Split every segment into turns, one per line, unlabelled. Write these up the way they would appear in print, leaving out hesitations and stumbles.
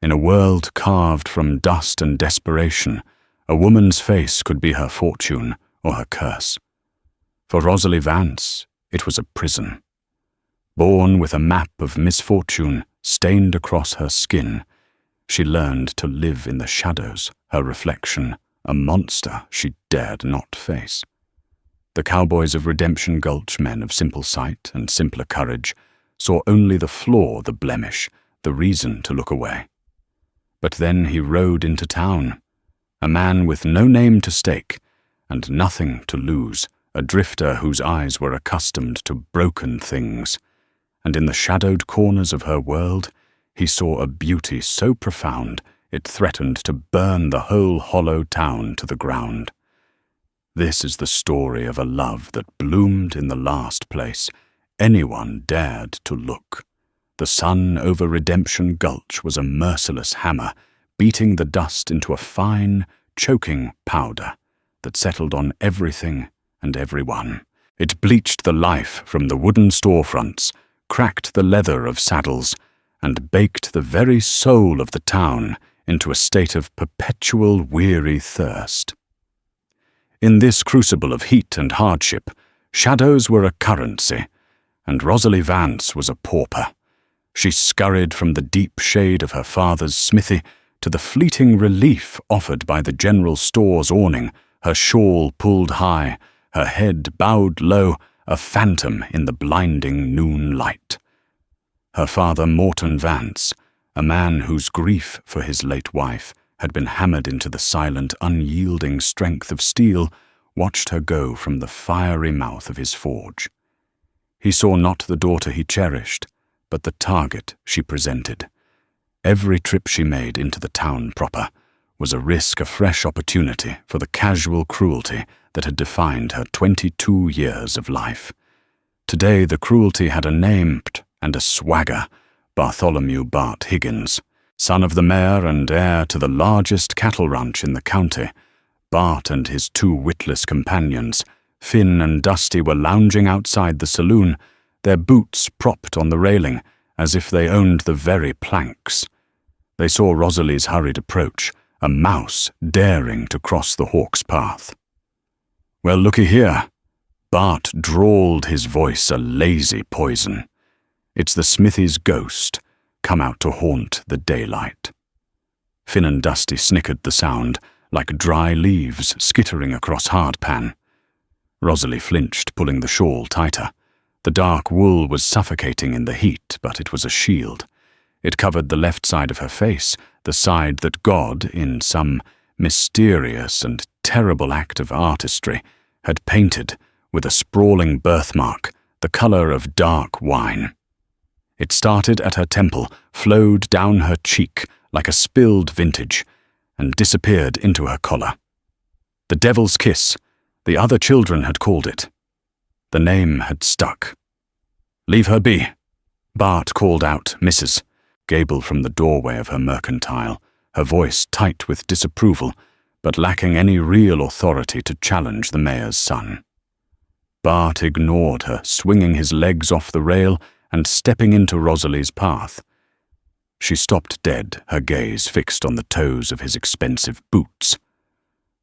In a world carved from dust and desperation, a woman's face could be her fortune or her curse. For Rosalie Vance, it was a prison. Born with a map of misfortune stained across her skin, she learned to live in the shadows, her reflection, a monster she dared not face. The cowboys of Redemption Gulch, men of simple sight and simpler courage, saw only the flaw, the blemish, the reason to look away. But then he rode into town, a man with no name to stake and nothing to lose, a drifter whose eyes were accustomed to broken things, and in the shadowed corners of her world he saw a beauty so profound it threatened to burn the whole hollow town to the ground. This is the story of a love that bloomed in the last place anyone dared to look. The sun over Redemption Gulch was a merciless hammer, beating the dust into a fine, choking powder that settled on everything and everyone. It bleached the life from the wooden storefronts, cracked the leather of saddles, and baked the very soul of the town into a state of perpetual weary thirst. In this crucible of heat and hardship, shadows were a currency, and Rosalie Vance was a pauper. She scurried from the deep shade of her father's smithy to the fleeting relief offered by the general store's awning, her shawl pulled high, her head bowed low, a phantom in the blinding noon light. Her father, Morton Vance, a man whose grief for his late wife had been hammered into the silent, unyielding strength of steel, watched her go from the fiery mouth of his forge. He saw not the daughter he cherished, but the target she presented. Every trip she made into the town proper was a risk, a fresh opportunity for the casual cruelty that had defined her 22 years of life. Today the cruelty had a name and a swagger: Bartholomew Bart Higgins. Son of the mayor and heir to the largest cattle ranch in the county, Bart and his two witless companions, Finn and Dusty, were lounging outside the saloon, their boots propped on the railing, as if they owned the very planks. They saw Rosalie's hurried approach, a mouse daring to cross the hawk's path. "Well, looky here." Bart drawled, his voice a lazy poison. "It's the smithy's ghost, come out to haunt the daylight." Finn and Dusty snickered the sound, like dry leaves skittering across hardpan. Rosalie flinched, pulling the shawl tighter. The dark wool was suffocating in the heat, but it was a shield. It covered the left side of her face, the side that God, in some mysterious and terrible act of artistry, had painted with a sprawling birthmark, the color of dark wine. It started at her temple, flowed down her cheek like a spilled vintage, and disappeared into her collar. The Devil's Kiss, the other children had called it. The name had stuck. "Leave her be," Bart called out, Mrs. Gable from the doorway of her mercantile, her voice tight with disapproval, but lacking any real authority to challenge the mayor's son. Bart ignored her, swinging his legs off the rail and stepping into Rosalie's path. She stopped dead, her gaze fixed on the toes of his expensive boots.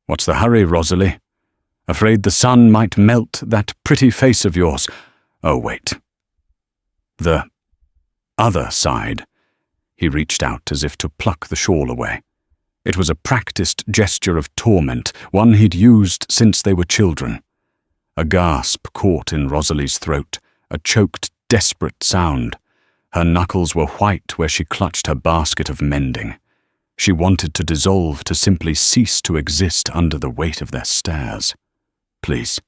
"What's the hurry, Rosalie? Afraid the sun might melt that pretty face of yours. Oh, wait." The other side. He reached out as if to pluck the shawl away. It was a practiced gesture of torment, one he'd used since they were children. A gasp caught in Rosalie's throat, a choked, desperate sound. Her knuckles were white where she clutched her basket of mending. She wanted to dissolve, to simply cease to exist under the weight of their stares. "Please,"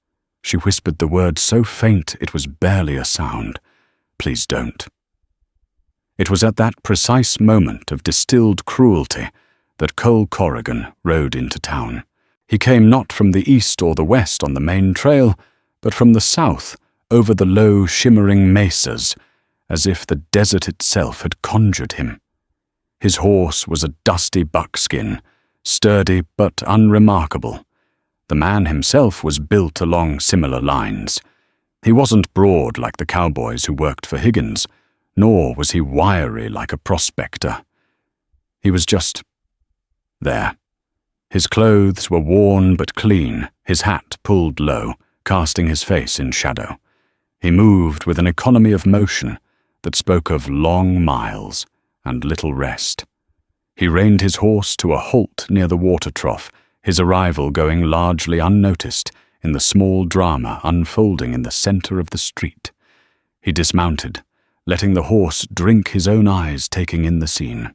she whispered the word so faint it was barely a sound. "Please don't." It was at that precise moment of distilled cruelty that Cole Corrigan rode into town. He came not from the east or the west on the main trail, but from the south, over the low, shimmering mesas, as if the desert itself had conjured him. His horse was a dusty buckskin, sturdy but unremarkable. The man himself was built along similar lines. He wasn't broad like the cowboys who worked for Higgins, nor was he wiry like a prospector. He was just there. His clothes were worn but clean, his hat pulled low, casting his face in shadow. He moved with an economy of motion that spoke of long miles and little rest. He reined his horse to a halt near the water trough, his arrival going largely unnoticed in the small drama unfolding in the center of the street. He dismounted, letting the horse drink his own eyes taking in the scene.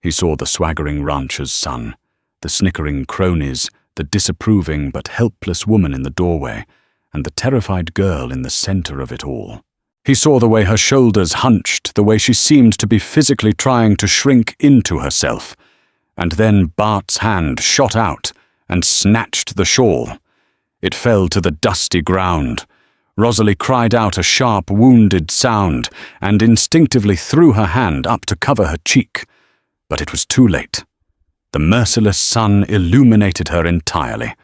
He saw the swaggering rancher's son, the snickering cronies, the disapproving but helpless woman in the doorway, and the terrified girl in the center of it all. He saw the way her shoulders hunched, the way she seemed to be physically trying to shrink into herself. And then Bart's hand shot out and snatched the shawl. It fell to the dusty ground. Rosalie cried out a sharp, wounded sound and instinctively threw her hand up to cover her cheek. But it was too late. The merciless sun illuminated her entirely.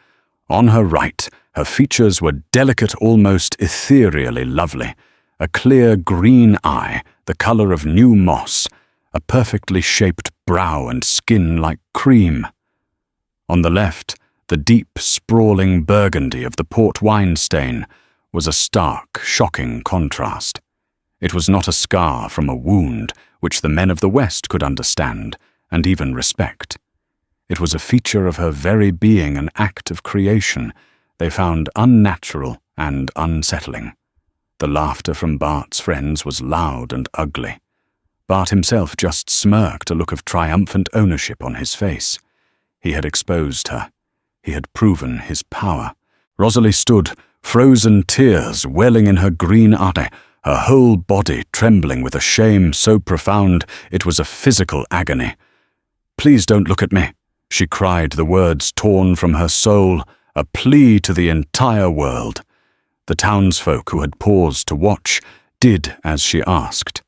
On her right, her features were delicate, almost ethereally lovely. A clear green eye, the color of new moss, a perfectly shaped brow and skin like cream. On the left, the deep, sprawling burgundy of the port wine stain was a stark, shocking contrast. It was not a scar from a wound which the men of the West could understand and even respect. It was a feature of her very being, an act of creation they found unnatural and unsettling. The laughter from Bart's friends was loud and ugly. Bart himself just smirked, a look of triumphant ownership on his face. He had exposed her. He had proven his power. Rosalie stood, frozen tears welling in her green eye, her whole body trembling with a shame so profound it was a physical agony. "Please don't look at me," she cried, the words torn from her soul, a plea to the entire world. The townsfolk who had paused to watch did as she asked.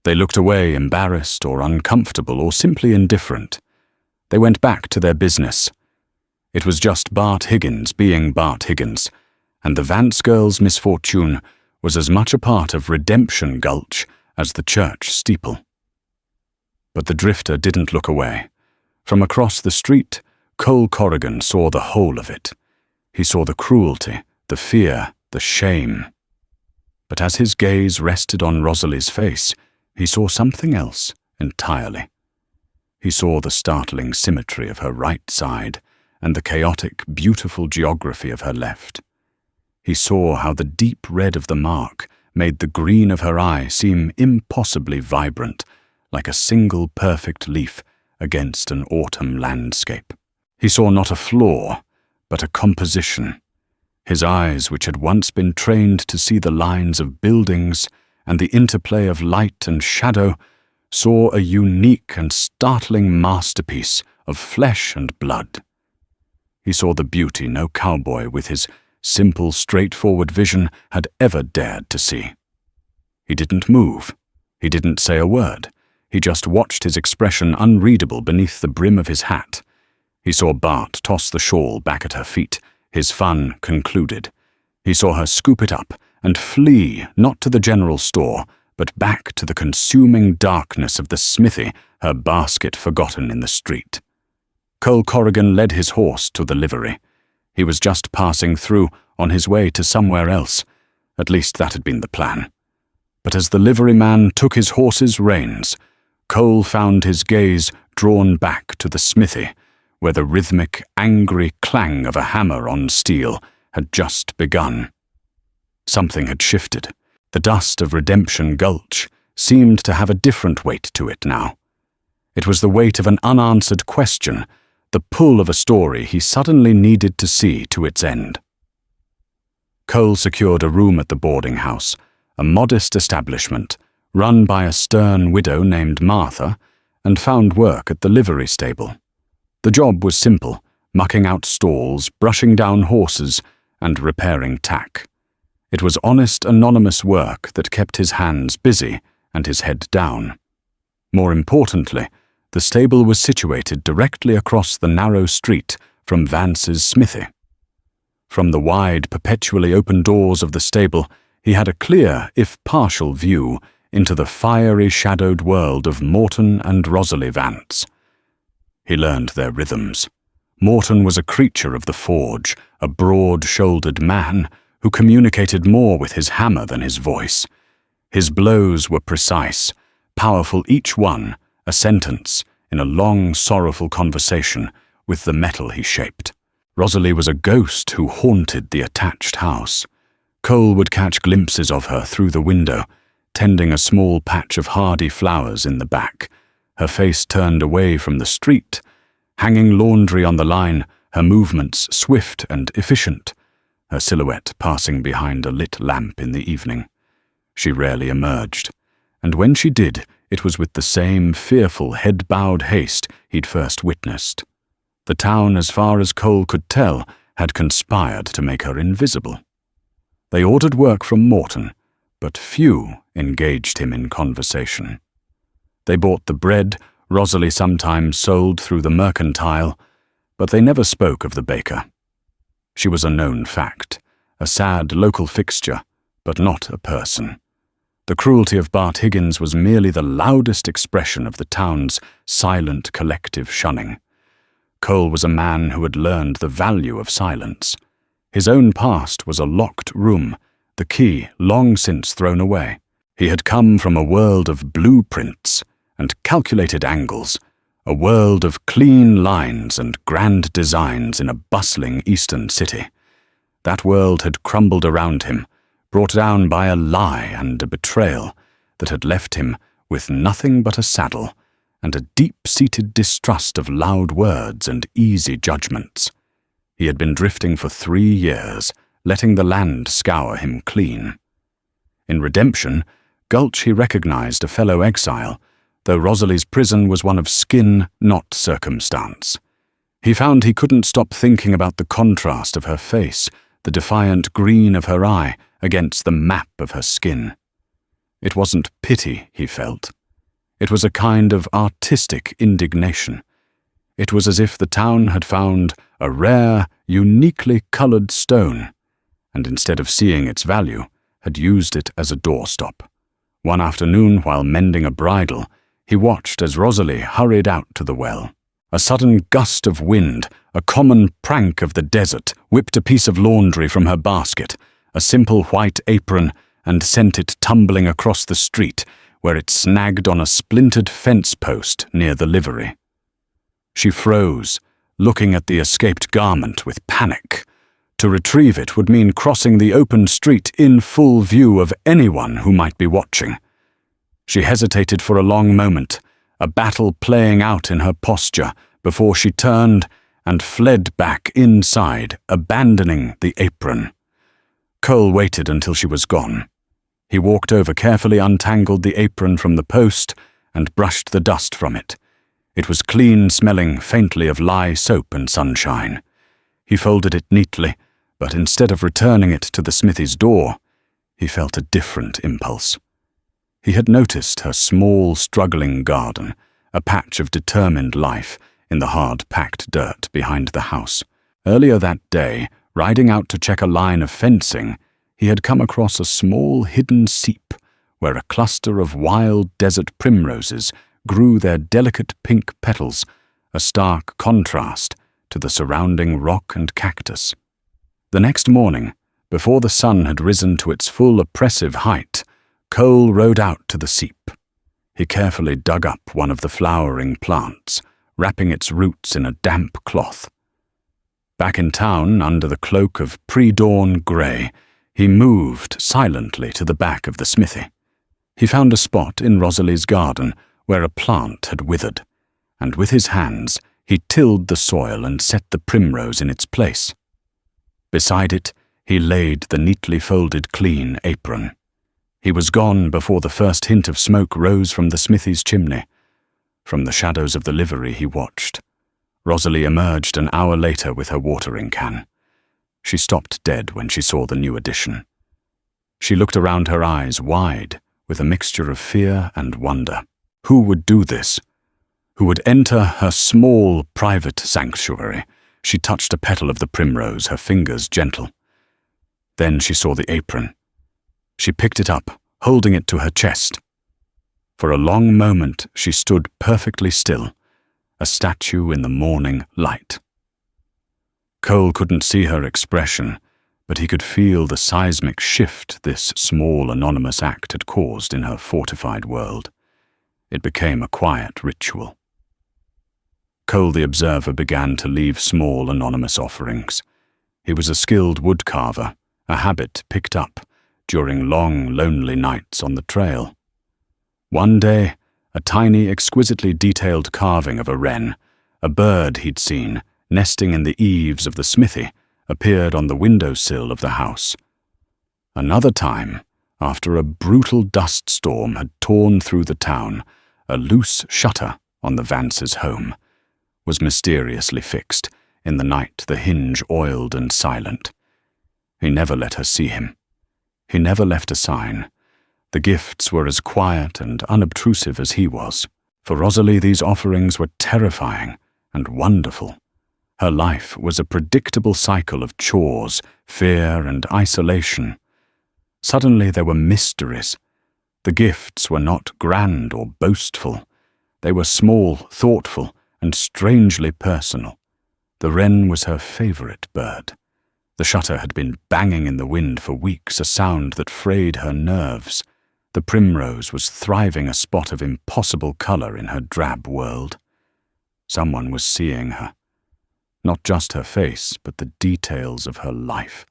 They looked away, embarrassed or uncomfortable or simply indifferent. They went back to their business. It was just Bart Higgins being Bart Higgins, and the Vance girl's misfortune was as much a part of Redemption Gulch as the church steeple. But the drifter didn't look away. From across the street, Cole Corrigan saw the whole of it. He saw the cruelty, the fear, the shame. But as his gaze rested on Rosalie's face, he saw something else entirely. He saw the startling symmetry of her right side and the chaotic, beautiful geography of her left. He saw how the deep red of the mark made the green of her eye seem impossibly vibrant, like a single perfect leaf against an autumn landscape. He saw not a flaw, but a composition. His eyes, which had once been trained to see the lines of buildings and the interplay of light and shadow, saw a unique and startling masterpiece of flesh and blood. He saw the beauty no cowboy with his simple, straightforward vision had ever dared to see. He didn't move. He didn't say a word. He just watched his expression unreadable beneath the brim of his hat. He saw Bart toss the shawl back at her feet, his fun concluded. He saw her scoop it up and flee, not to the general store, but back to the consuming darkness of the smithy, her basket forgotten in the street. Cole Corrigan led his horse to the livery. He was just passing through, on his way to somewhere else. At least that had been the plan. But as the liveryman took his horse's reins, Cole found his gaze drawn back to the smithy, where the rhythmic, angry clang of a hammer on steel had just begun. Something had shifted. The dust of Redemption Gulch seemed to have a different weight to it now. It was the weight of an unanswered question, the pull of a story he suddenly needed to see to its end. Cole secured a room at the boarding house, a modest establishment run by a stern widow named Martha, and found work at the livery stable. The job was simple, mucking out stalls, brushing down horses, and repairing tack. It was honest, anonymous work that kept his hands busy and his head down. More importantly, the stable was situated directly across the narrow street from Vance's smithy. From the wide, perpetually open doors of the stable, he had a clear, if partial, view into the fiery, shadowed world of Morton and Rosalie Vance. He learned their rhythms. Morton was a creature of the forge, a broad-shouldered man who communicated more with his hammer than his voice. His blows were precise, powerful each one, a sentence in a long, sorrowful conversation with the metal he shaped. Rosalie was a ghost who haunted the attached house. Cole would catch glimpses of her through the window, tending a small patch of hardy flowers in the back, her face turned away from the street, hanging laundry on the line, her movements swift and efficient, her silhouette passing behind a lit lamp in the evening. She rarely emerged, and when she did, it was with the same fearful, head-bowed haste he'd first witnessed. The town, as far as Cole could tell, had conspired to make her invisible. They ordered work from Morton, but few engaged him in conversation. They bought the bread Rosalie sometimes sold through the mercantile, but they never spoke of the baker. She was a known fact, a sad local fixture, but not a person. The cruelty of Bart Higgins was merely the loudest expression of the town's silent collective shunning. Cole was a man who had learned the value of silence. His own past was a locked room, the key long since thrown away. He had come from a world of blueprints and calculated angles, a world of clean lines and grand designs in a bustling eastern city. That world had crumbled around him, brought down by a lie and a betrayal that had left him with nothing but a saddle and a deep-seated distrust of loud words and easy judgments. He had been drifting for 3 years, letting the land scour him clean. In redemption, Gulch he recognized a fellow exile, though Rosalie's prison was one of skin, not circumstance. He found he couldn't stop thinking about the contrast of her face, the defiant green of her eye against the map of her skin. It wasn't pity he felt. It was a kind of artistic indignation. It was as if the town had found a rare, uniquely colored stone, and instead of seeing its value, had used it as a doorstop. One afternoon, while mending a bridle, he watched as Rosalie hurried out to the well. A sudden gust of wind, a common prank of the desert, whipped a piece of laundry from her basket, a simple white apron, and sent it tumbling across the street, where it snagged on a splintered fence post near the livery. She froze, looking at the escaped garment with panic. To retrieve it would mean crossing the open street in full view of anyone who might be watching. She hesitated for a long moment, a battle playing out in her posture, before she turned and fled back inside, abandoning the apron. Cole waited until she was gone. He walked over, carefully untangled the apron from the post and brushed the dust from it. It was clean, smelling faintly of lye soap and sunshine. He folded it neatly, but instead of returning it to the smithy's door, he felt a different impulse. He had noticed her small, struggling garden, a patch of determined life in the hard-packed dirt behind the house. Earlier that day, riding out to check a line of fencing, he had come across a small hidden seep where a cluster of wild desert primroses grew their delicate pink petals, a stark contrast to the surrounding rock and cactus. The next morning, before the sun had risen to its full oppressive height, Cole rode out to the seep. He carefully dug up one of the flowering plants, wrapping its roots in a damp cloth. Back in town, under the cloak of pre-dawn grey, he moved silently to the back of the smithy. He found a spot in Rosalie's garden where a plant had withered, and with his hands he tilled the soil and set the primrose in its place. Beside it, he laid the neatly folded clean apron. He was gone before the first hint of smoke rose from the smithy's chimney. From the shadows of the livery he watched. Rosalie emerged an hour later with her watering can. She stopped dead when she saw the new addition. She looked around, her eyes wide with a mixture of fear and wonder. Who would do this? Who would enter her small, private sanctuary? She touched a petal of the primrose, her fingers gentle. Then she saw the apron. She picked it up, holding it to her chest. For a long moment she stood perfectly still, a statue in the morning light. Cole couldn't see her expression, but he could feel the seismic shift this small anonymous act had caused in her fortified world. It became a quiet ritual. Cole the Observer began to leave small anonymous offerings. He was a skilled woodcarver, a habit picked up during long, lonely nights on the trail. One day, a tiny, exquisitely detailed carving of a wren, a bird he'd seen, nesting in the eaves of the smithy, appeared on the windowsill of the house. Another time, after a brutal dust storm had torn through the town, a loose shutter on the Vances' home was mysteriously fixed. In the night, the hinge oiled and silent. He never let her see him. He never left a sign. The gifts were as quiet and unobtrusive as he was. For Rosalie, these offerings were terrifying and wonderful. Her life was a predictable cycle of chores, fear, and isolation. Suddenly there were mysteries. The gifts were not grand or boastful. They were small, thoughtful, and strangely personal. The wren was her favorite bird. The shutter had been banging in the wind for weeks, a sound that frayed her nerves. The primrose was thriving, a spot of impossible color in her drab world. Someone was seeing her. Not just her face, but the details of her life.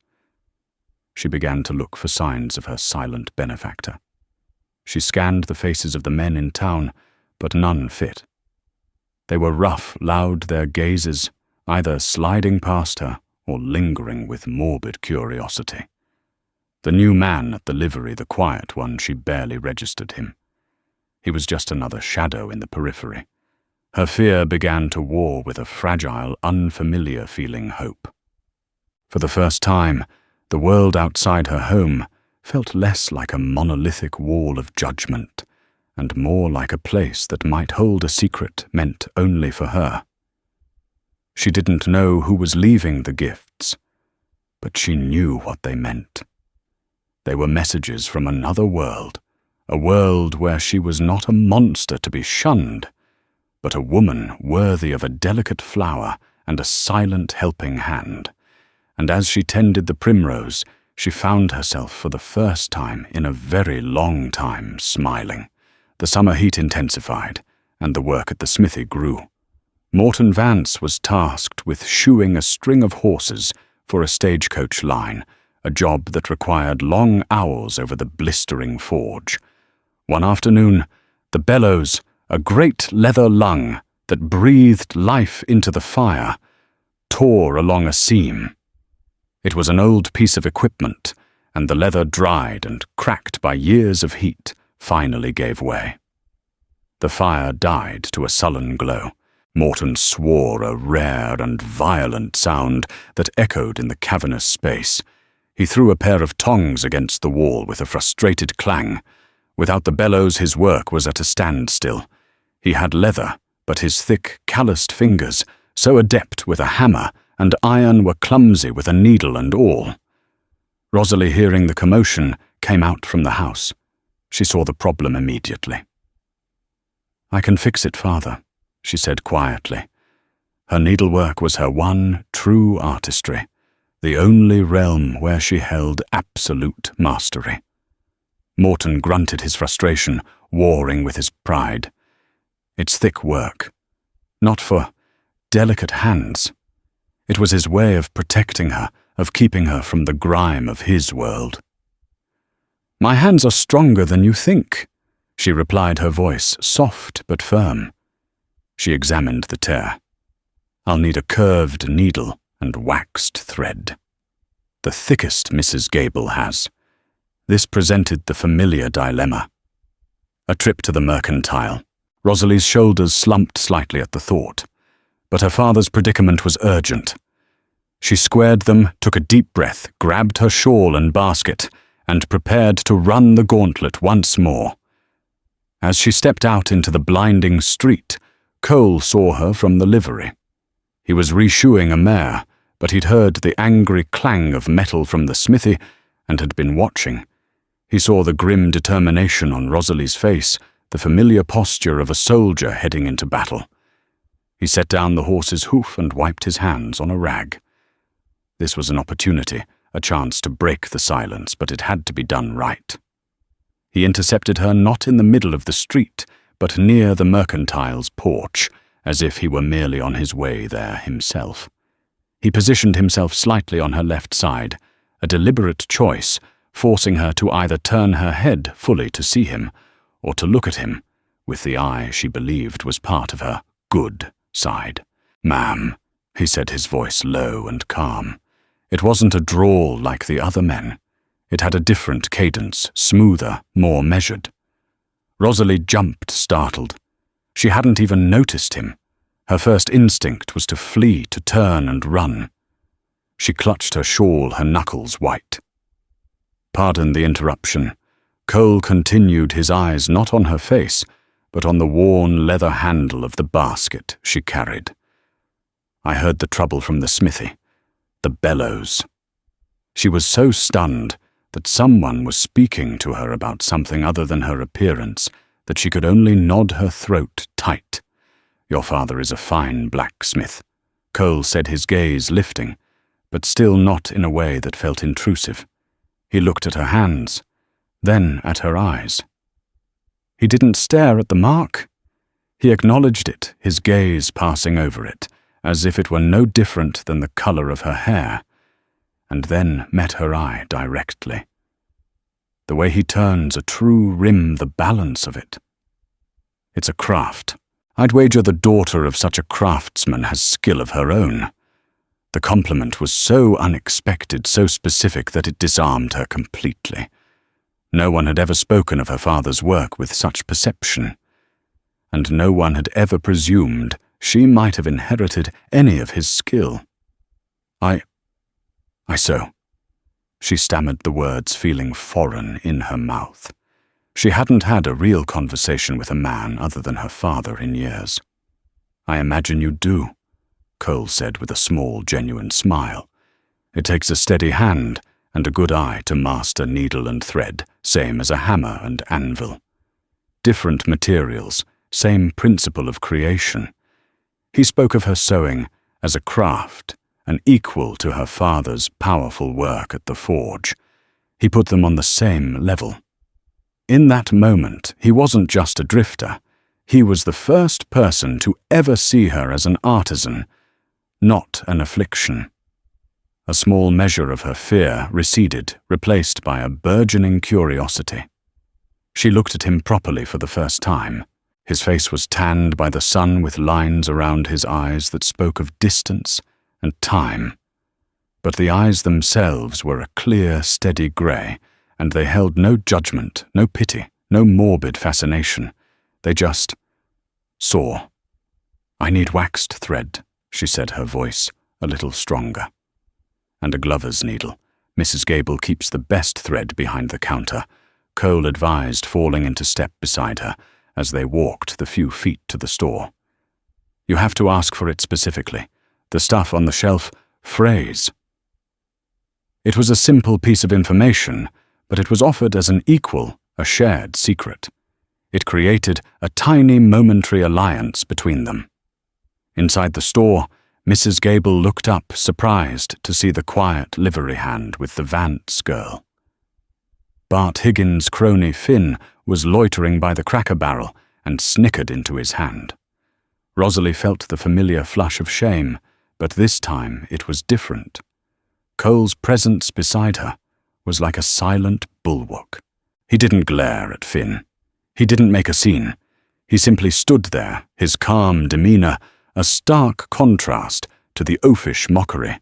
She began to look for signs of her silent benefactor. She scanned the faces of the men in town, but none fit. They were rough, loud, their gazes, either sliding past her or lingering with morbid curiosity. The new man at the livery, the quiet one, she barely registered him. He was just another shadow in the periphery. Her fear began to war with a fragile, unfamiliar-feeling hope. For the first time, the world outside her home felt less like a monolithic wall of judgment, and more like a place that might hold a secret meant only for her. She didn't know who was leaving the gifts, but she knew what they meant. They were messages from another world, a world where she was not a monster to be shunned, but a woman worthy of a delicate flower and a silent helping hand. And as she tended the primrose, she found herself for the first time in a very long time smiling. The summer heat intensified, and the work at the smithy grew. Morton Vance was tasked with shoeing a string of horses for a stagecoach line, a job that required long hours over the blistering forge. One afternoon, the bellows, a great leather lung that breathed life into the fire, tore along a seam. It was an old piece of equipment, and the leather, dried and cracked by years of heat, finally gave way. The fire died to a sullen glow. Morton swore, a rare and violent sound that echoed in the cavernous space. He threw a pair of tongs against the wall with a frustrated clang. Without the bellows, his work was at a standstill. He had leather, but his thick, calloused fingers, so adept with a hammer and iron, were clumsy with a needle and awl. Rosalie, hearing the commotion, came out from the house. She saw the problem immediately. "I can fix it, Father," she said quietly. Her needlework was her one true artistry, the only realm where she held absolute mastery. Morton grunted his frustration, warring with his pride. It's thick work, not for delicate hands. It was his way of protecting her, of keeping her from the grime of his world. "My hands are stronger than you think," she replied, her voice soft but firm. She examined the tear. "I'll need a curved needle and waxed thread. The thickest Mrs. Gable has." This presented the familiar dilemma. A trip to the mercantile. Rosalie's shoulders slumped slightly at the thought, but her father's predicament was urgent. She squared them, took a deep breath, grabbed her shawl and basket, and prepared to run the gauntlet once more. As she stepped out into the blinding street, Cole saw her from the livery. He was reshoeing a mare, but he'd heard the angry clang of metal from the smithy and had been watching. He saw the grim determination on Rosalie's face, the familiar posture of a soldier heading into battle. He set down the horse's hoof and wiped his hands on a rag. This was an opportunity, a chance to break the silence, but it had to be done right. He intercepted her not in the middle of the street, but near the mercantile's porch, as if he were merely on his way there himself. He positioned himself slightly on her left side, a deliberate choice, forcing her to either turn her head fully to see him, or to look at him, with the eye she believed was part of her good side. "Ma'am," he said, his voice low and calm. It wasn't a drawl like the other men. It had a different cadence, smoother, more measured. Rosalie jumped, startled. She hadn't even noticed him. Her first instinct was to flee, to turn and run. She clutched her shawl, her knuckles white. Pardon the interruption. Cole continued, his eyes not on her face, but on the worn leather handle of the basket she carried. "I heard the trouble from the smithy. The bellows." She was so stunned that someone was speaking to her about something other than her appearance that she could only nod her throat tight. "Your father is a fine blacksmith," Cole said, his gaze lifting, but still not in a way that felt intrusive. He looked at her hands, then at her eyes. He didn't stare at the mark. He acknowledged it, his gaze passing over it, as if it were no different than the color of her hair, and then met her eye directly. The way he turns a true rim, the balance of it. "It's a craft. I'd wager the daughter of such a craftsman has skill of her own." The compliment was so unexpected, so specific, that it disarmed her completely. No one had ever spoken of her father's work with such perception, and no one had ever presumed she might have inherited any of his skill. I sew." She stammered the words, feeling foreign in her mouth. She hadn't had a real conversation with a man other than her father in years. "I imagine you do," Cole said with a small, genuine smile. "It takes a steady hand and a good eye to master needle and thread, same as a hammer and anvil. Different materials, same principle of creation." He spoke of her sewing as a craft, an equal to her father's powerful work at the forge. He put them on the same level. In that moment, he wasn't just a drifter. He was the first person to ever see her as an artisan, not an affliction. A small measure of her fear receded, replaced by a burgeoning curiosity. She looked at him properly for the first time. His face was tanned by the sun, with lines around his eyes that spoke of distance and time. But the eyes themselves were a clear, steady grey, and they held no judgment, no pity, no morbid fascination. They just saw. "I need waxed thread," she said, her voice a little stronger. "And a glover's needle. Mrs. Gable keeps the best thread behind the counter," Cole advised, falling into step beside her as they walked the few feet to the store. "You have to ask for it specifically. The stuff on the shelf frays." It was a simple piece of information, but it was offered as an equal, a shared secret. It created a tiny momentary alliance between them. Inside the store, Mrs. Gable looked up, surprised to see the quiet livery hand with the Vance girl. Bart Higgins' crony Finn was loitering by the cracker barrel and snickered into his hand. Rosalie felt the familiar flush of shame, but this time it was different. Cole's presence beside her was like a silent bulwark. He didn't glare at Finn. He didn't make a scene. He simply stood there, his calm demeanor a stark contrast to the oafish mockery,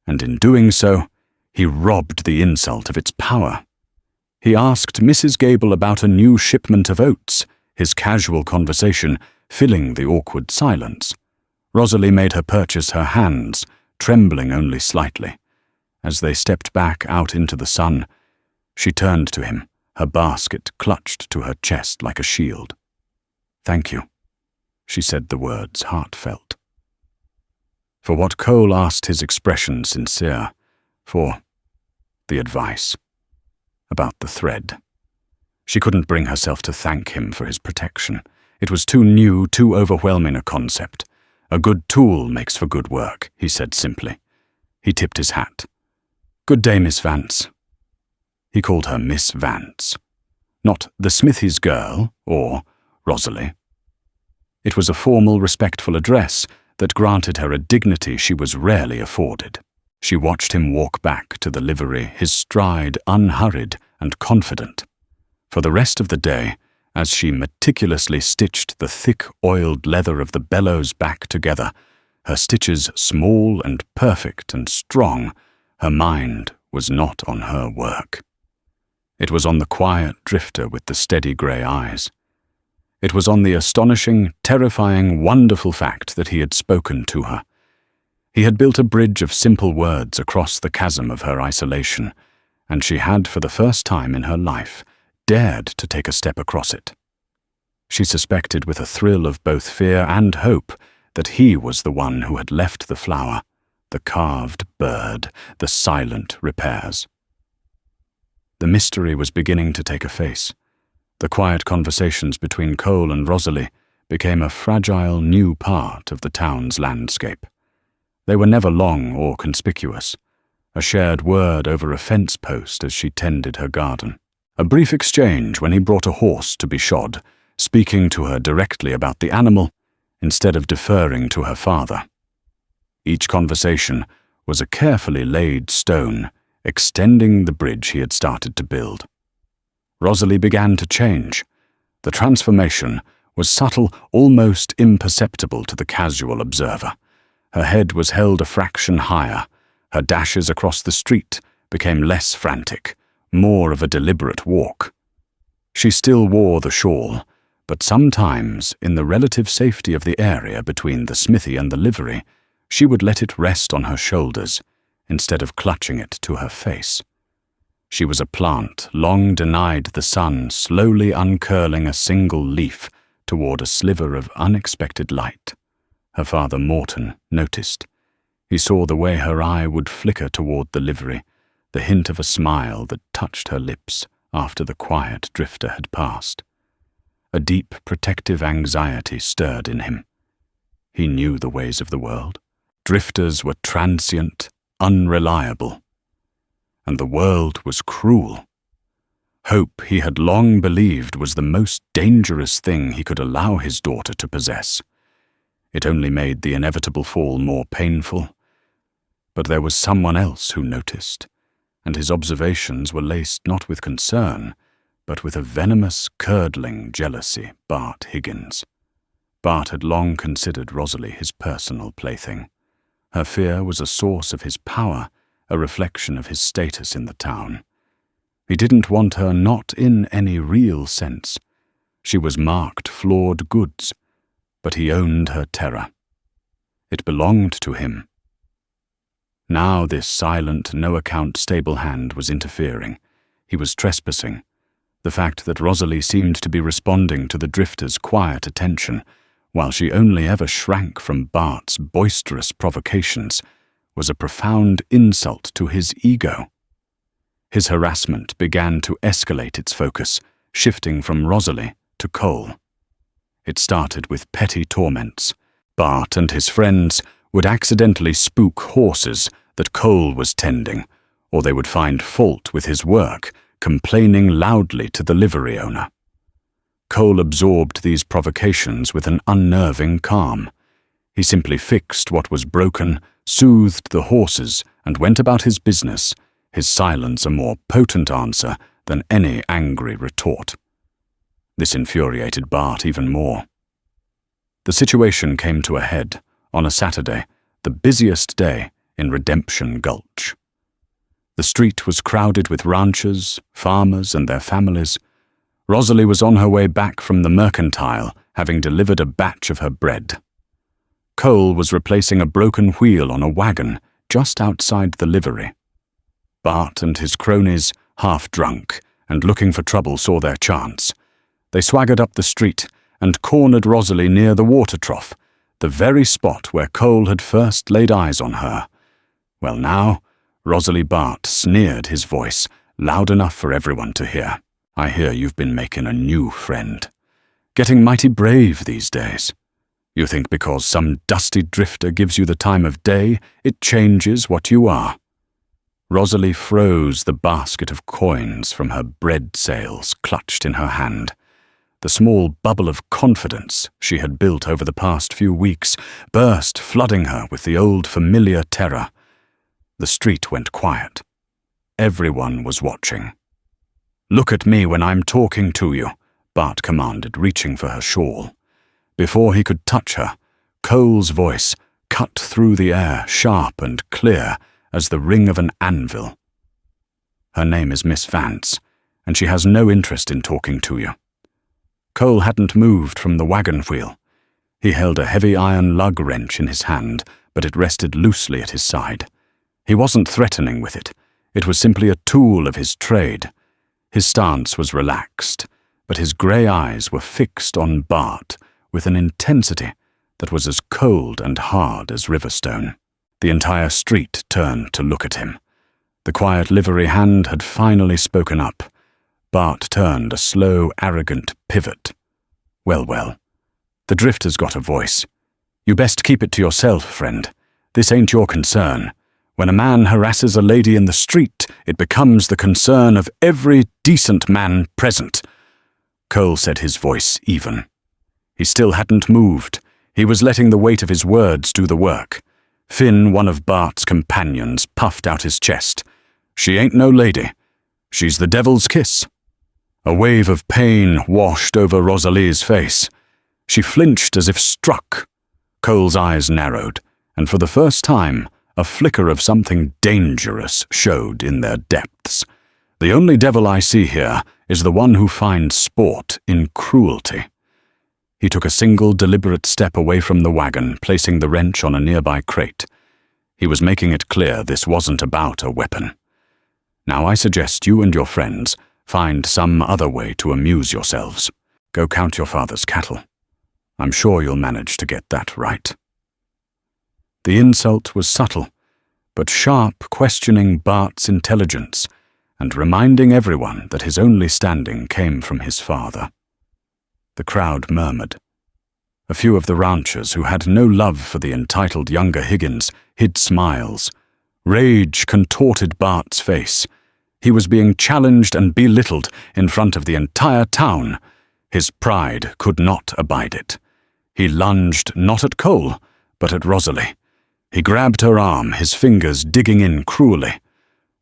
and in doing so, he robbed the insult of its power. He asked Mrs. Gable about a new shipment of oats, his casual conversation filling the awkward silence. Rosalie made her purchase her hands, trembling only slightly. As they stepped back out into the sun, she turned to him, her basket clutched to her chest like a shield. "Thank you," she said the words heartfelt. For what Cole asked his expression sincere, for the advice. About the thread. She couldn't bring herself to thank him for his protection. It was too new, too overwhelming a concept, A good tool makes for good work, he said simply. He tipped his hat. Good day, Miss Vance. He called her Miss Vance, not the Smithies girl or Rosalie. It was a formal, respectful address that granted her a dignity she was rarely afforded. She watched him walk back to the livery, his stride unhurried and confident. For the rest of the day, as she meticulously stitched the thick, oiled leather of the bellows back together, her stitches small and perfect and strong, her mind was not on her work. It was on the quiet drifter with the steady grey eyes. It was on the astonishing, terrifying, wonderful fact that he had spoken to her. He had built a bridge of simple words across the chasm of her isolation, and she had, for the first time in her life, dared to take a step across it. She suspected with a thrill of both fear and hope that he was the one who had left the flower, the carved bird, the silent repairs. The mystery was beginning to take a face. The quiet conversations between Cole and Rosalie became a fragile new part of the town's landscape. They were never long or conspicuous, a shared word over a fence post as she tended her garden, a brief exchange when he brought a horse to be shod, speaking to her directly about the animal instead of deferring to her father. Each conversation was a carefully laid stone, extending the bridge he had started to build. Rosalie began to change. The transformation was subtle, almost imperceptible to the casual observer. Her head was held a fraction higher. Her dashes across the street became less frantic, more of a deliberate walk. She still wore the shawl, but sometimes, in the relative safety of the area between the smithy and the livery, she would let it rest on her shoulders instead of clutching it to her face. She was a plant long denied the sun, slowly uncurling a single leaf toward a sliver of unexpected light. Her father Morton noticed. He saw the way her eye would flicker toward the livery, the hint of a smile that touched her lips after the quiet drifter had passed. A deep, protective anxiety stirred in him. He knew the ways of the world. Drifters were transient, unreliable. And the world was cruel. Hope, he had long believed, was the most dangerous thing he could allow his daughter to possess. It only made the inevitable fall more painful. But there was someone else who noticed, and his observations were laced not with concern, but with a venomous, curdling jealousy. Bart Higgins. Bart had long considered Rosalie his personal plaything. Her fear was a source of his power, a reflection of his status in the town. He didn't want her, not in any real sense. She was marked flawed goods, but he owned her terror. It belonged to him. Now this silent, no-account stable hand was interfering. He was trespassing. The fact that Rosalie seemed to be responding to the drifter's quiet attention, while she only ever shrank from Bart's boisterous provocations, was a profound insult to his ego. His harassment began to escalate its focus, shifting from Rosalie to Cole. It started with petty torments. Bart and his friends would accidentally spook horses that Cole was tending, or they would find fault with his work, complaining loudly to the livery owner. Cole absorbed these provocations with an unnerving calm. He simply fixed what was broken, soothed the horses, and went about his business, his silence a more potent answer than any angry retort. This infuriated Bart even more. The situation came to a head on a Saturday, the busiest day in Redemption Gulch. The street was crowded with ranchers, farmers, and their families. Rosalie was on her way back from the mercantile, having delivered a batch of her bread. Cole was replacing a broken wheel on a wagon just outside the livery. Bart and his cronies, half drunk and looking for trouble, saw their chance. They swaggered up the street and cornered Rosalie near the water trough, the very spot where Cole had first laid eyes on her. Well now, Rosalie Bart sneered, his voice loud enough for everyone to hear. "I hear you've been making a new friend. Getting mighty brave these days." You think because some dusty drifter gives you the time of day, it changes what you are. Rosalie froze the basket of coins from her bread sales clutched in her hand. The small bubble of confidence she had built over the past few weeks burst, flooding her with the old familiar terror. The street went quiet. Everyone was watching. "Look at me when I'm talking to you," Bart commanded, reaching for her shawl. Before he could touch her, Cole's voice cut through the air, sharp and clear as the ring of an anvil. "Her name is Miss Vance, and she has no interest in talking to you." Cole hadn't moved from the wagon wheel. He held a heavy iron lug wrench in his hand, but it rested loosely at his side. He wasn't threatening with it. It was simply a tool of his trade. His stance was relaxed, but his grey eyes were fixed on Bart with an intensity that was as cold and hard as Riverstone. The entire street turned to look at him. The quiet livery hand had finally spoken up. Bart turned a slow, arrogant pivot. Well, the drifter's got a voice. You best keep it to yourself, friend. This ain't your concern. When a man harasses a lady in the street, it becomes the concern of every decent man present. Cole said, his voice even. He still hadn't moved. He was letting the weight of his words do the work. Finn, one of Bart's companions, puffed out his chest. "She ain't no lady. She's the devil's kiss." A wave of pain washed over Rosalie's face. She flinched as if struck. Cole's eyes narrowed, and for the first time, a flicker of something dangerous showed in their depths. "The only devil I see here is the one who finds sport in cruelty." He took a single deliberate step away from the wagon, placing the wrench on a nearby crate. He was making it clear this wasn't about a weapon. "Now I suggest you and your friends find some other way to amuse yourselves. Go count your father's cattle. I'm sure you'll manage to get that right." The insult was subtle, but sharp, questioning Bart's intelligence and reminding everyone that his only standing came from his father. The crowd murmured. A few of the ranchers who had no love for the entitled younger Higgins hid smiles. Rage contorted Bart's face. He was being challenged and belittled in front of the entire town. His pride could not abide it. He lunged not at Cole, but at Rosalie. He grabbed her arm, his fingers digging in cruelly.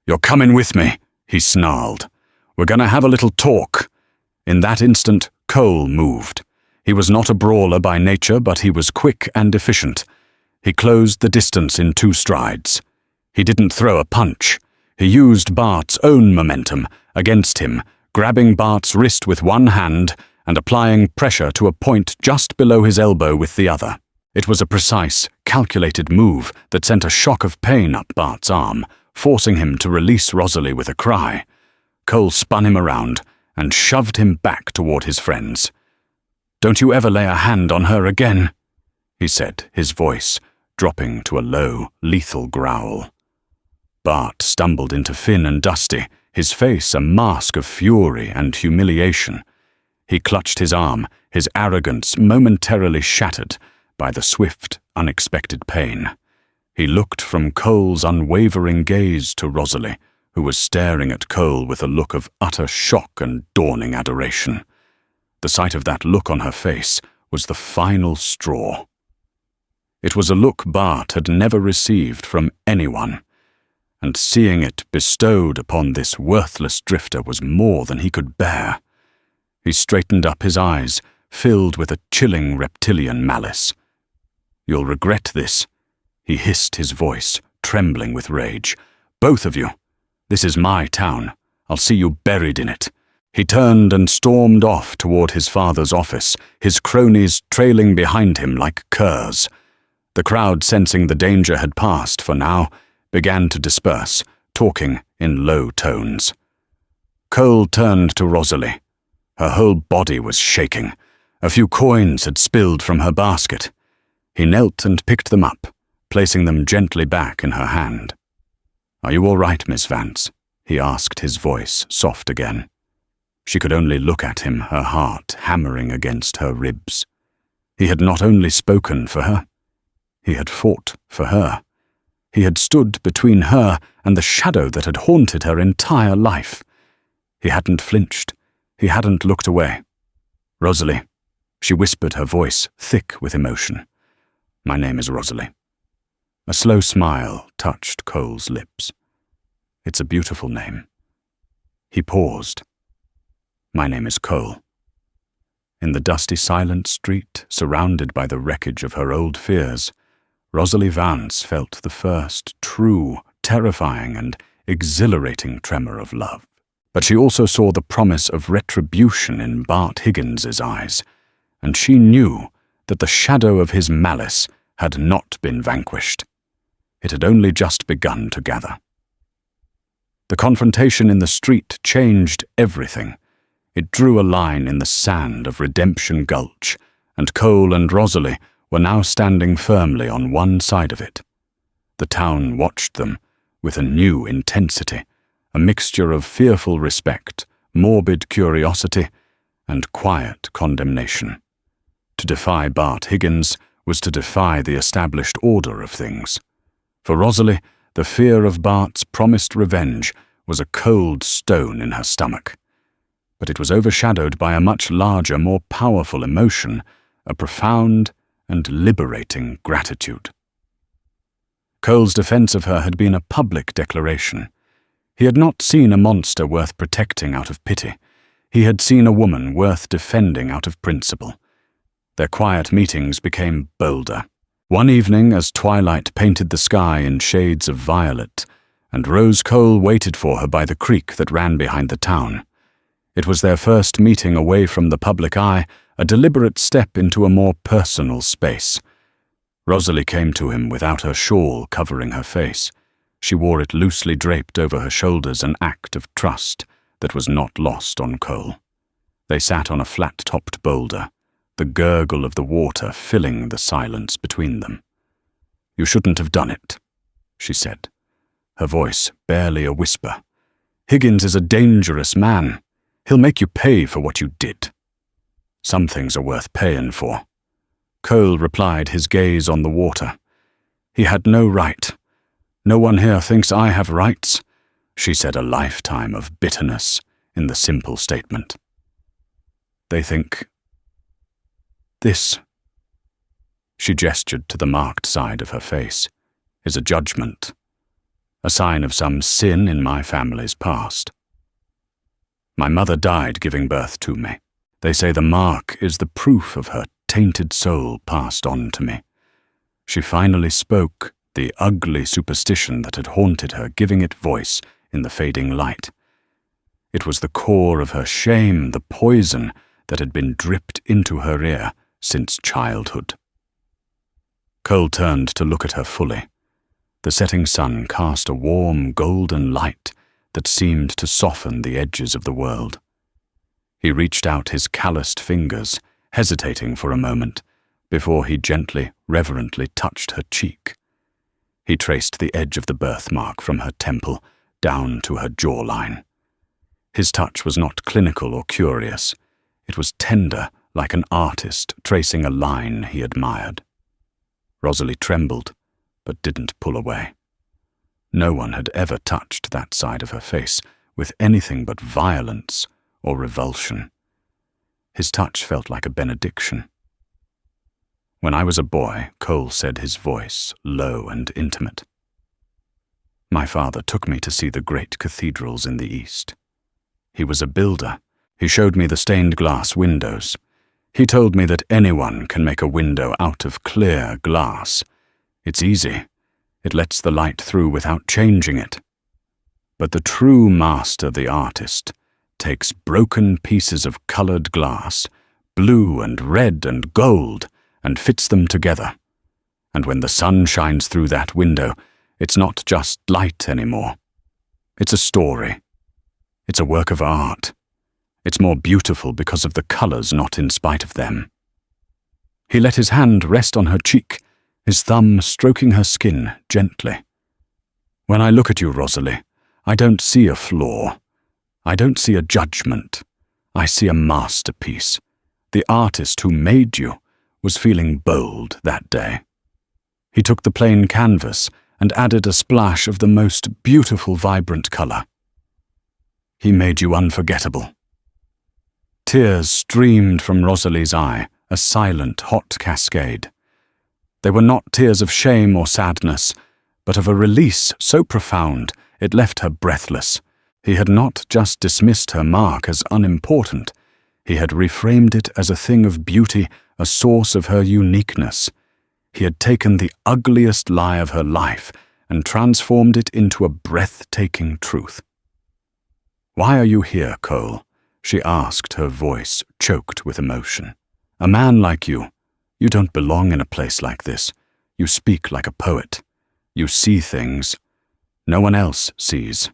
"You're coming with me," he snarled. "We're gonna have a little talk." In that instant, Cole moved. He was not a brawler by nature, but he was quick and efficient. He closed the distance in 2 strides. He didn't throw a punch. He used Bart's own momentum against him, grabbing Bart's wrist with one hand and applying pressure to a point just below his elbow with the other. It was a precise, calculated move that sent a shock of pain up Bart's arm, forcing him to release Rosalie with a cry. Cole spun him around and shoved him back toward his friends. "Don't you ever lay a hand on her again," he said, his voice dropping to a low, lethal growl. Bart stumbled into Finn and Dusty, his face a mask of fury and humiliation. He clutched his arm, his arrogance momentarily shattered by the swift, unexpected pain. He looked from Cole's unwavering gaze to Rosalie, who was staring at Cole with a look of utter shock and dawning adoration. The sight of that look on her face was the final straw. It was a look Bart had never received from anyone, and seeing it bestowed upon this worthless drifter was more than he could bear. He straightened up, his eyes filled with a chilling reptilian malice. "You'll regret this," he hissed, his voice trembling with rage. "Both of you. This is my town. I'll see you buried in it." He turned and stormed off toward his father's office, his cronies trailing behind him like curs. The crowd, sensing the danger had passed for now, began to disperse, talking in low tones. Cole turned to Rosalie. Her whole body was shaking. A few coins had spilled from her basket. He knelt and picked them up, placing them gently back in her hand. "Are you all right, Miss Vance?" he asked, his voice soft again. She could only look at him, her heart hammering against her ribs. He had not only spoken for her, he had fought for her. He had stood between her and the shadow that had haunted her entire life. He hadn't flinched. He hadn't looked away. "Rosalie," she whispered, her voice thick with emotion. "My name is Rosalie." A slow smile touched Cole's lips. "It's a beautiful name." He paused. "My name is Cole." In the dusty, silent street, surrounded by the wreckage of her old fears, Rosalie Vance felt the first true, terrifying, and exhilarating tremor of love. But she also saw the promise of retribution in Bart Higgins's eyes, and she knew that the shadow of his malice had not been vanquished. It had only just begun to gather. The confrontation in the street changed everything. It drew a line in the sand of Redemption Gulch, and Cole and Rosalie were now standing firmly on one side of it. The town watched them with a new intensity, a mixture of fearful respect, morbid curiosity, and quiet condemnation. To defy Bart Higgins was to defy the established order of things. For Rosalie, the fear of Bart's promised revenge was a cold stone in her stomach. But it was overshadowed by a much larger, more powerful emotion, a profound and liberating gratitude. Cole's defense of her had been a public declaration. He had not seen a monster worth protecting out of pity. He had seen a woman worth defending out of principle. Their quiet meetings became bolder. One evening, as twilight painted the sky in shades of violet, and Rose Cole waited for her by the creek that ran behind the town. It was their first meeting away from the public eye, a deliberate step into a more personal space. Rosalie came to him without her shawl covering her face. She wore it loosely draped over her shoulders, an act of trust that was not lost on Cole. They sat on a flat-topped boulder, the gurgle of the water filling the silence between them. "You shouldn't have done it," she said, her voice barely a whisper. "Higgins is a dangerous man. He'll make you pay for what you did." "Some things are worth paying for." Cole replied, his gaze on the water. "He had no right. No one here thinks I have rights," she said, a lifetime of bitterness in the simple statement. "They think this," she gestured to the marked side of her face, "is a judgment, a sign of some sin in my family's past. My mother died giving birth to me. They say the mark is the proof of her tainted soul passed on to me." She finally spoke, the ugly superstition that had haunted her giving it voice in the fading light. It was the core of her shame, the poison that had been dripped into her ear since childhood. Cole turned to look at her fully. The setting sun cast a warm, golden light that seemed to soften the edges of the world. He reached out his calloused fingers, hesitating for a moment, before he gently, reverently touched her cheek. He traced the edge of the birthmark from her temple down to her jawline. His touch was not clinical or curious. It was tender, like an artist tracing a line he admired. Rosalie trembled, but didn't pull away. No one had ever touched that side of her face with anything but violence or revulsion. His touch felt like a benediction. "When I was a boy," Cole said, his voice low and intimate, "my father took me to see the great cathedrals in the East. He was a builder. He showed me the stained glass windows. He told me that anyone can make a window out of clear glass. It's easy. It lets the light through without changing it. But the true master, the artist, takes broken pieces of colored glass, blue and red and gold, and fits them together. And when the sun shines through that window, it's not just light anymore. It's a story. It's a work of art. It's more beautiful because of the colors, not in spite of them." He let his hand rest on her cheek, his thumb stroking her skin gently. "When I look at you, Rosalie, I don't see a flaw. I don't see a judgment. I see a masterpiece. The artist who made you was feeling bold that day. He took the plain canvas and added a splash of the most beautiful vibrant color. He made you unforgettable. Tears streamed from Rosalie's eye, a silent, hot cascade. They were not tears of shame or sadness, but of a release so profound it left her breathless. He had not just dismissed her mark as unimportant. He had reframed it as a thing of beauty, a source of her uniqueness. He had taken the ugliest lie of her life and transformed it into a breathtaking truth. "Why are you here, Cole?" she asked, her voice choked with emotion. "A man like you don't belong in a place like this. You speak like a poet. You see things no one else sees."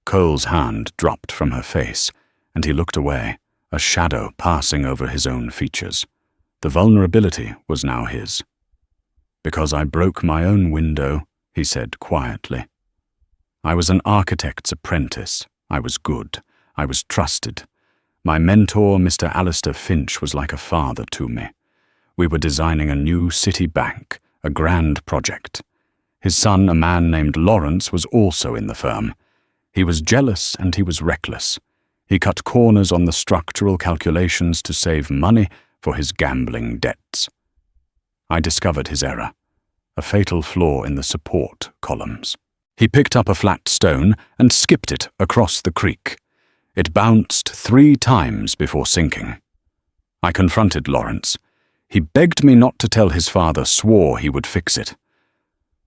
Cole's hand dropped from her face, and he looked away, a shadow passing over his own features. The vulnerability was now his. "Because I broke my own window," he said quietly. "I was an architect's apprentice. I was good. I was trusted. My mentor, Mr. Alistair Finch, was like a father to me. We were designing a new city bank, a grand project. His son, a man named Lawrence, was also in the firm. He was jealous and he was reckless. He cut corners on the structural calculations to save money for his gambling debts. I discovered his error, a fatal flaw in the support columns. He picked up a flat stone and skipped it across the creek. It bounced 3 times before sinking. I confronted Lawrence. He begged me not to tell his father, swore he would fix it.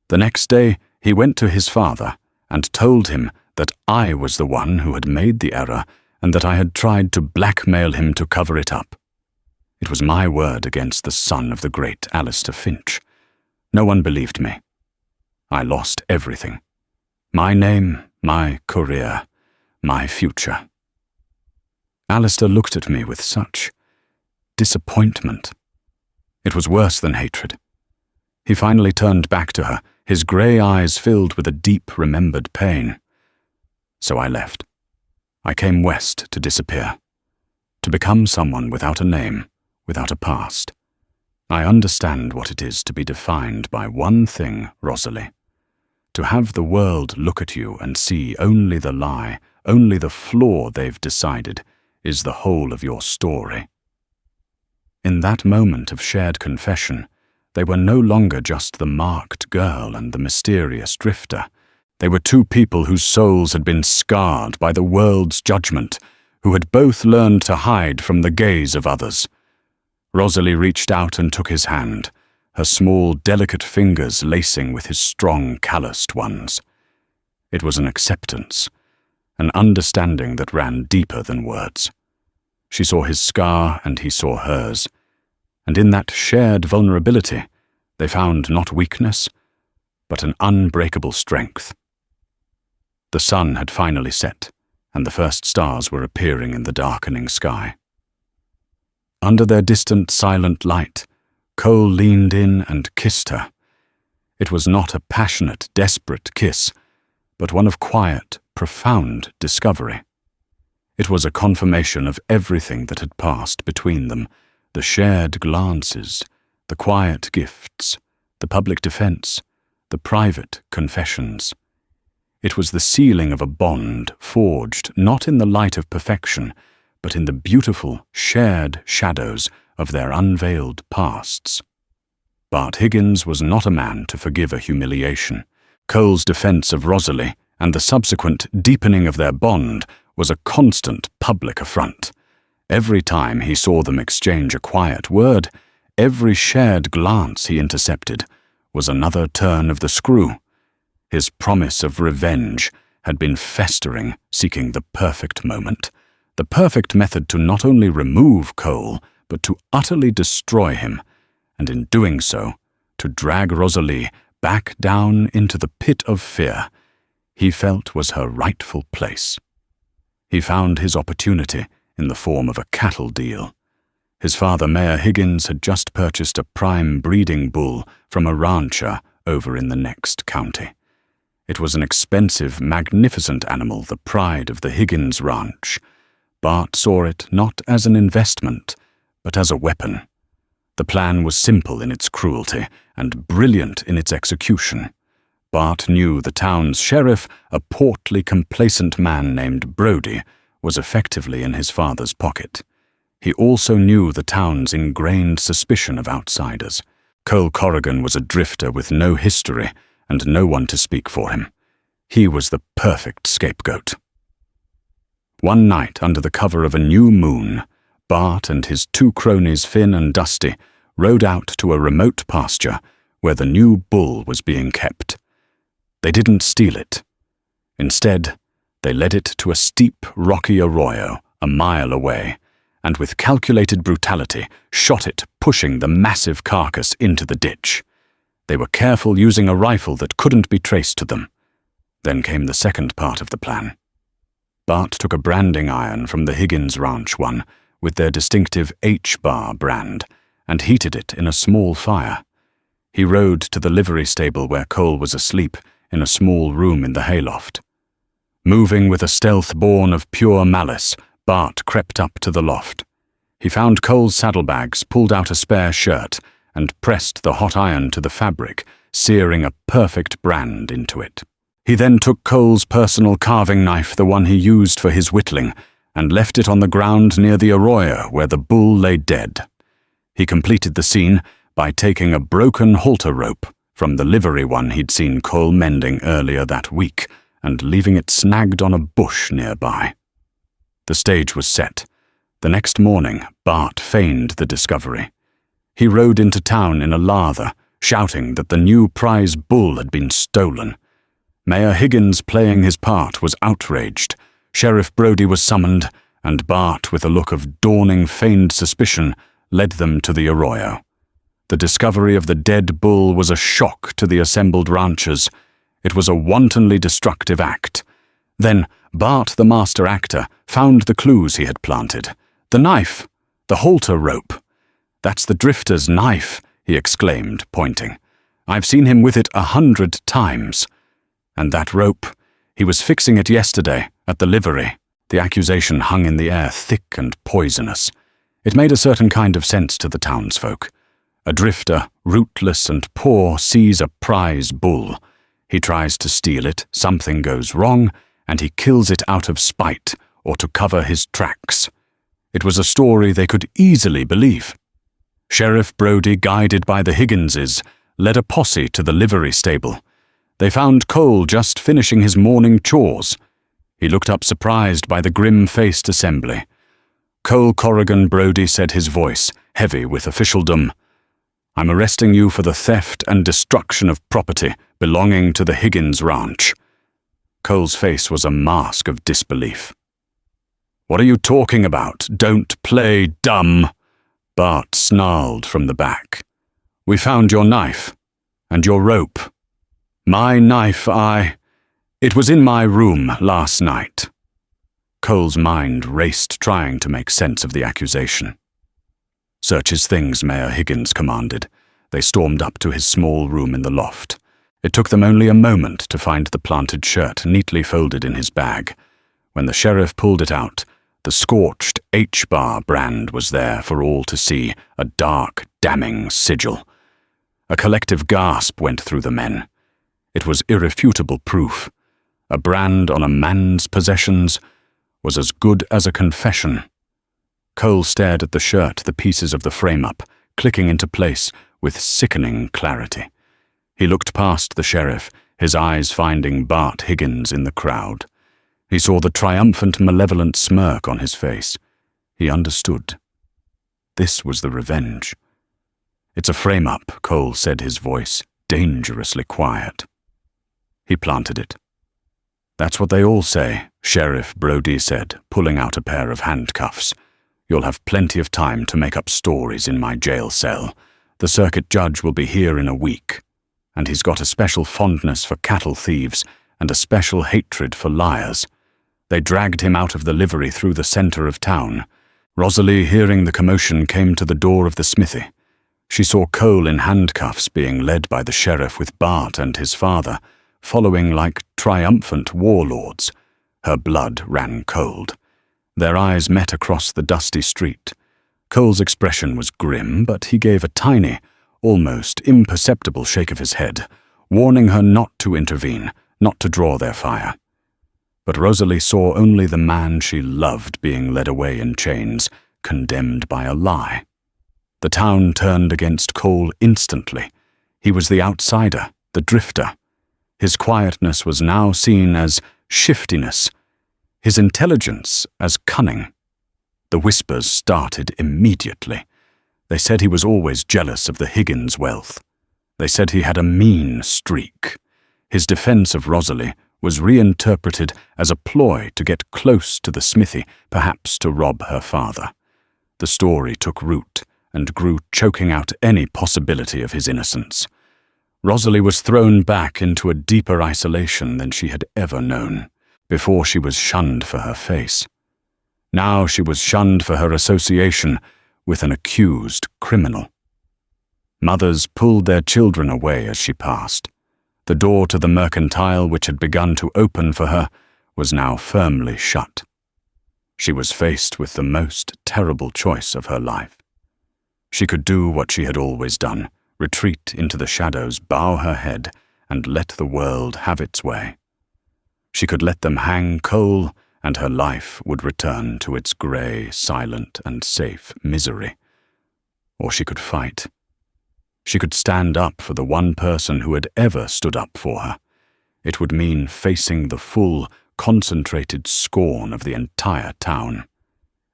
The next day, he went to his father and told him that I was the one who had made the error and that I had tried to blackmail him to cover it up. It was my word against the son of the great Alistair Finch. No one believed me. I lost everything. My name, my career, my future. Alistair looked at me with such disappointment. It was worse than hatred. He finally turned back to her, his grey eyes filled with a deep, remembered pain. So I left. I came west to disappear, to become someone without a name, without a past. I understand what it is to be defined by one thing, Rosalie. To have the world look at you and see only the lie, only the flaw they've decided, is the whole of your story. In that moment of shared confession, they were no longer just the marked girl and the mysterious drifter. They were 2 people whose souls had been scarred by the world's judgment, who had both learned to hide from the gaze of others. Rosalie reached out and took his hand, her small, delicate fingers lacing with his strong, calloused ones. It was an acceptance, an understanding that ran deeper than words. She saw his scar and he saw hers, and in that shared vulnerability, they found not weakness, but an unbreakable strength. The sun had finally set, and the first stars were appearing in the darkening sky. Under their distant, silent light, Cole leaned in and kissed her. It was not a passionate, desperate kiss, but one of quiet, profound discovery. It was a confirmation of everything that had passed between them, the shared glances, the quiet gifts, the public defense, the private confessions. It was the sealing of a bond forged not in the light of perfection, but in the beautiful, shared shadows of their unveiled pasts. Bart Higgins was not a man to forgive a humiliation. Cole's defense of Rosalie and the subsequent deepening of their bond was a constant public affront. Every time he saw them exchange a quiet word, every shared glance he intercepted was another turn of the screw. His promise of revenge had been festering, seeking the perfect moment, the perfect method to not only remove Cole, but to utterly destroy him, and in doing so, to drag Rosalie back down into the pit of fear he felt was her rightful place. He found his opportunity in the form of a cattle deal. His father, Mayor Higgins, had just purchased a prime breeding bull from a rancher over in the next county. It was an expensive, magnificent animal, the pride of the Higgins ranch. Bart saw it not as an investment, but as a weapon. The plan was simple in its cruelty and brilliant in its execution. Bart knew the town's sheriff, a portly, complacent man named Brody, was effectively in his father's pocket. He also knew the town's ingrained suspicion of outsiders. Cole Corrigan was a drifter with no history and no one to speak for him. He was the perfect scapegoat. One night, under the cover of a new moon, Bart and his two cronies, Finn and Dusty, rode out to a remote pasture where the new bull was being kept. They didn't steal it. Instead, they led it to a steep, rocky arroyo a mile away, and with calculated brutality shot it, pushing the massive carcass into the ditch. They were careful, using a rifle that couldn't be traced to them. Then came the second part of the plan. Bart took a branding iron from the Higgins Ranch one, with their distinctive H-bar brand, and heated it in a small fire. He rode to the livery stable where Cole was asleep in a small room in the hayloft. Moving with a stealth born of pure malice, Bart crept up to the loft. He found Cole's saddlebags, pulled out a spare shirt, and pressed the hot iron to the fabric, searing a perfect brand into it. He then took Cole's personal carving knife, the one he used for his whittling, and left it on the ground near the arroyo where the bull lay dead. He completed the scene by taking a broken halter rope from the livery one he'd seen Cole mending earlier that week and leaving it snagged on a bush nearby. The stage was set. The next morning, Bart feigned the discovery. He rode into town in a lather, shouting that the new prize bull had been stolen. Mayor Higgins, playing his part, was outraged. Sheriff Brody was summoned, and Bart, with a look of dawning feigned suspicion, led them to the arroyo. The discovery of the dead bull was a shock to the assembled ranchers. It was a wantonly destructive act. Then Bart, the master actor, found the clues he had planted. The knife, the halter rope. "That's the drifter's knife," he exclaimed, pointing. "I've seen him with it 100 times. And that rope, he was fixing it yesterday at the livery." The accusation hung in the air, thick and poisonous. It made a certain kind of sense to the townsfolk. A drifter, rootless and poor, sees a prize bull. He tries to steal it, something goes wrong, and he kills it out of spite or to cover his tracks. It was a story they could easily believe. Sheriff Brody, guided by the Higginses, led a posse to the livery stable. They found Cole just finishing his morning chores. He looked up surprised by the grim-faced assembly. "Cole Corrigan," Brody said, his voice heavy with officialdom. "I'm arresting you for the theft and destruction of property belonging to the Higgins Ranch." Cole's face was a mask of disbelief. "What are you talking about? Don't play dumb," Bart snarled from the back. "We found your knife and your rope." "My knife, It was in my room last night." Cole's mind raced, trying to make sense of the accusation. "Search his things," Mayor Higgins commanded. They stormed up to his small room in the loft. It took them only a moment to find the planted shirt neatly folded in his bag. When the sheriff pulled it out, the scorched H-bar brand was there for all to see, a dark, damning sigil. A collective gasp went through the men. It was irrefutable proof. A brand on a man's possessions was as good as a confession. Cole stared at the shirt, the pieces of the frame-up, clicking into place with sickening clarity. He looked past the sheriff, his eyes finding Bart Higgins in the crowd. He saw the triumphant, malevolent smirk on his face. He understood. This was the revenge. "It's a frame-up," Cole said, his voice dangerously quiet. He planted it. "That's what they all say," Sheriff Brody said, pulling out a pair of handcuffs. "You'll have plenty of time to make up stories in my jail cell. The circuit judge will be here in a week, and he's got a special fondness for cattle thieves and a special hatred for liars." They dragged him out of the livery through the center of town. Rosalie, hearing the commotion, came to the door of the smithy. She saw Cole in handcuffs being led by the sheriff with Bart and his father, following like triumphant warlords. Her blood ran cold. Their eyes met across the dusty street. Cole's expression was grim, but he gave a tiny, almost imperceptible shake of his head, warning her not to intervene, not to draw their fire. But Rosalie saw only the man she loved being led away in chains, condemned by a lie. The town turned against Cole instantly. He was the outsider, the drifter. His quietness was now seen as shiftiness, his intelligence as cunning. The whispers started immediately. They said he was always jealous of the Higgins wealth. They said he had a mean streak. His defense of Rosalie was reinterpreted as a ploy to get close to the smithy, perhaps to rob her father. The story took root and grew, choking out any possibility of his innocence. Rosalie was thrown back into a deeper isolation than she had ever known. Before, she was shunned for her face. Now she was shunned for her association with an accused criminal. Mothers pulled their children away as she passed. The door to the mercantile, which had begun to open for her, was now firmly shut. She was faced with the most terrible choice of her life. She could do what she had always done, retreat into the shadows, bow her head, and let the world have its way. She could let them hang Cole, and her life would return to its grey, silent, and safe misery. Or she could fight. She could stand up for the one person who had ever stood up for her. It would mean facing the full, concentrated scorn of the entire town.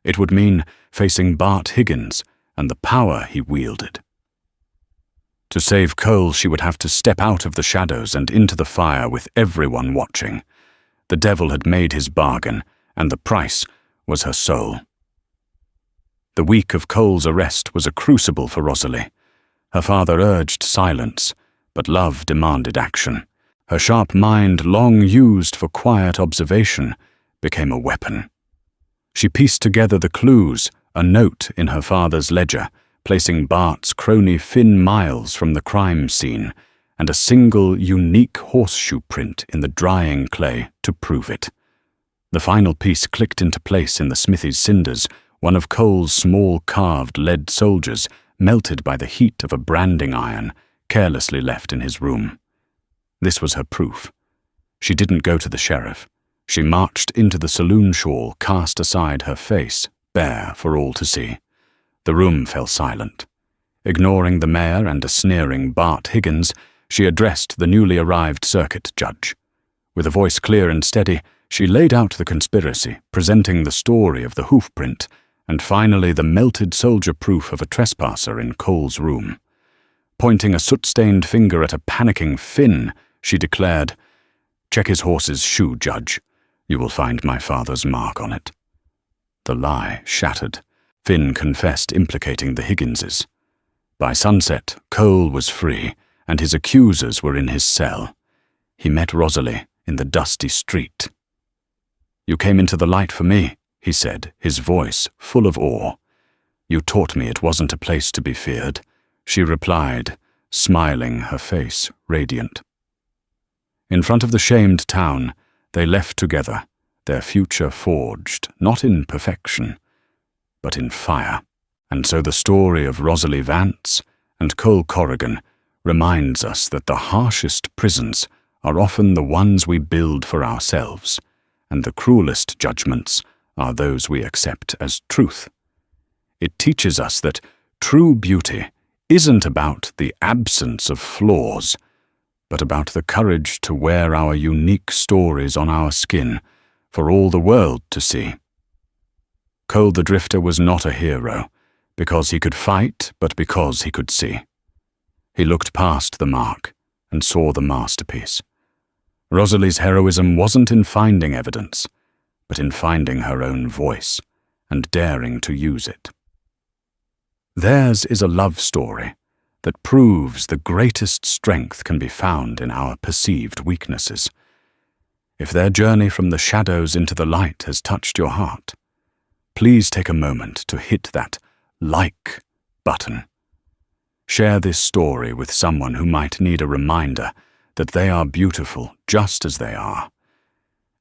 It would mean facing Bart Higgins and the power he wielded. To save Cole, she would have to step out of the shadows and into the fire with everyone watching. The devil had made his bargain, and the price was her soul. The week of Cole's arrest was a crucible for Rosalie. Her father urged silence, but love demanded action. Her sharp mind, long used for quiet observation, became a weapon. She pieced together the clues, a note in her father's ledger, placing Bart's crony Finn miles from the crime scene, and a single unique horseshoe print in the drying clay to prove it. The final piece clicked into place in the smithy's cinders, one of Cole's small carved lead soldiers, melted by the heat of a branding iron, carelessly left in his room. This was her proof. She didn't go to the sheriff. She marched into the saloon shawl, cast aside her face, bare for all to see. The room fell silent. Ignoring the mayor and a sneering Bart Higgins, she addressed the newly arrived circuit judge. With a voice clear and steady, she laid out the conspiracy, presenting the story of the hoofprint, and finally the melted soldier proof of a trespasser in Cole's room. Pointing a soot-stained finger at a panicking Finn, she declared, "Check his horse's shoe, Judge. You will find my father's mark on it." The lie shattered. Finn confessed, implicating the Higginses. By sunset, Cole was free, and his accusers were in his cell. He met Rosalie in the dusty street. "You came into the light for me," he said, his voice full of awe. "You taught me it wasn't a place to be feared," she replied, smiling, her face radiant. In front of the shamed town, they left together, their future forged, not in perfection, but in fire. And so the story of Rosalie Vance and Cole Corrigan reminds us that the harshest prisons are often the ones we build for ourselves, and the cruelest judgments are those we accept as truth. It teaches us that true beauty isn't about the absence of flaws, but about the courage to wear our unique stories on our skin for all the world to see. Cole the Drifter was not a hero, because he could fight, but because he could see. He looked past the mark and saw the masterpiece. Rosalie's heroism wasn't in finding evidence, but in finding her own voice and daring to use it. Theirs is a love story that proves the greatest strength can be found in our perceived weaknesses. If their journey from the shadows into the light has touched your heart, please take a moment to hit that like button. Share this story with someone who might need a reminder that they are beautiful just as they are.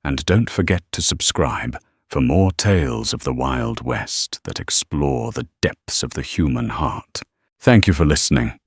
And don't forget to subscribe for more tales of the Wild West that explore the depths of the human heart. Thank you for listening.